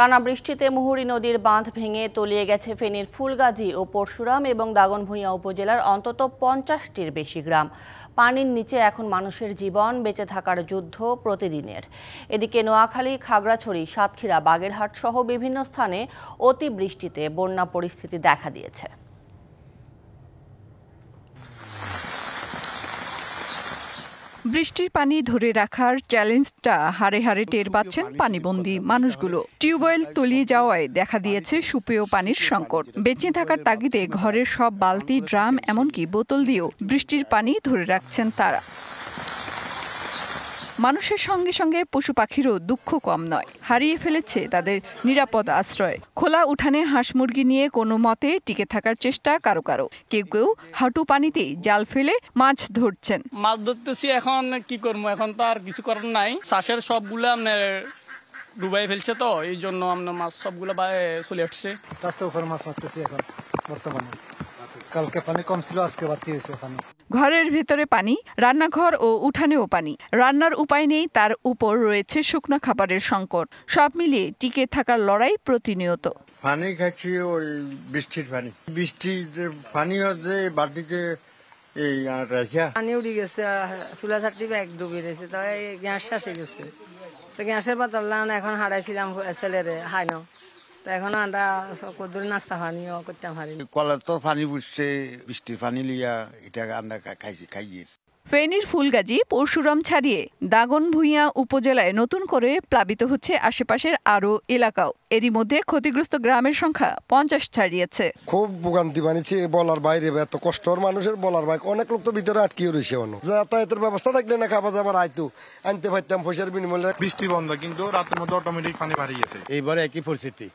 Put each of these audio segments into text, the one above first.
টানা বৃষ্টিতে মুহুরী নদীর বাঁধ ভেঙে তলিয়ে গেছে ফেনীর ফুলগাজী ও পরশুরাম এবং দাগনভূঞা উপজেলার অন্তত 50টির বেশি গ্রাম। পানির নিচে এখন মানুষের জীবন বেঁচে থাকার যুদ্ধ প্রতিদিনের। এদিকে নোয়াখালী, খাগড়াছড়ি, সাতক্ষীরা, বাগেরহাট সহ বিভিন্ন স্থানে অতিবৃষ্টিতে বন্যা পরিস্থিতি দেখা দিয়েছে। বৃষ্টির পানি ধরে রাখার চ্যালেঞ্জটা হাড়ে হাড়ে টের পাচ্ছেন পানিবন্দী মানুষগুলো। টিউবওয়েল তলিয়ে যাওয়ায় দেখা দিয়েছে সুপেয় পানির সংকট। বেঁচে থাকার তাগিদে ঘরের সব বালতি, ড্রাম, এমনকি বোতল দিয়েও বৃষ্টির পানি ধরে রাখছেন তারা। মানুষের সঙ্গে সঙ্গে পশু পাখিরও দুঃখ কম নয়, হারিয়ে ফেলেছে তাদের নিরাপদ আশ্রয়। খোলা উঠানে হাঁস মুরগি নিয়ে কোনো মতে টিকে থাকার চেষ্টা কারো কারো। কেউ কেউ হাঁটু পানিতেই জাল ফেলে মাছ ধরছেন। মাছ ধরতেছি, এখন কি করবো, এখন তো আর কিছু করার নাই। শ্বাসের সবগুলো আপনার ডুবাই ফেলছে, তো এই জন্য আপনার মাছ সবগুলো চলে আসছে। রাস্তার উপর মাছ মারতেছি এখন বর্তমানে। কালকে পানি কম ছিল, আজকে বাড়তি হয়েছে পানি। ঘরের ভেতরে পানি, রান্নাঘর ও উঠানেও পানি। রান্নার উপায় নেই, তার উপর রয়েছে শুকনো খাবারের সংকট। সব মিলিয়ে টিকে থাকার লড়াই প্রতিনিয়ত। পানি খাচ্ছি ওই বৃষ্টির পানি, বৃষ্টির যে পানি হচ্ছে বালতিতে এই রাখা পানি উঠে গেছে, চুলা চারটি ব্যাগ ডুবে গেছে, তাই গ্যাস শেষে গেছে। তো গ্যাসের পাতাল এখন হারাইছিলাম ছেলেরে হাইন, তো এখন আমরা কদ্দুর নাস্তা পানিও করতাম পারিনি। কলার তো পানি বুঝছে, বৃষ্টির পানি লিয়া এটা আমরা খাইয়েছি। ফেনীর ফুলগাজী, পরশুরাম ছাড়িয়ে দাগনভূঞা উপজেলায় নতুন করে প্লাবিত হচ্ছে আশেপাশের আরো এলাকাও। এরই মধ্যে ক্ষতিগ্রস্ত গ্রামের সংখ্যা 50 ছাড়িয়েছে। খুব ভোগান্তি বানিয়েছে, বলার বাইরে। এত কষ্ট মানুষের বলার বাইরে। অনেক লোক তো ভিতরে আটকিয়ে রয়েছে। যাতায়াতের ব্যবস্থা থাকলে না খাবার যাবার আইতো আনতে পারতাম পয়সার বিনিময়ে। বৃষ্টি বন্ধ, কিন্তু রাতের মধ্যে অটোমেটিক পানি বাড়ি গেছে। এইবারে একই পরিস্থিতি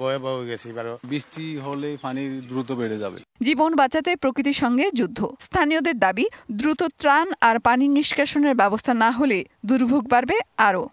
ভয়াবহ গেছে। বৃষ্টি হলে পানি দ্রুত বেড়ে যাবে। জীবন বাঁচাতে প্রকৃতির সঙ্গে যুদ্ধ। স্থানীয়দের দাবি, দ্রুত ত্রাণ আর পানি নিষ্কাশনের ব্যবস্থা না হলে দুর্ভোগ বাড়বে আরও।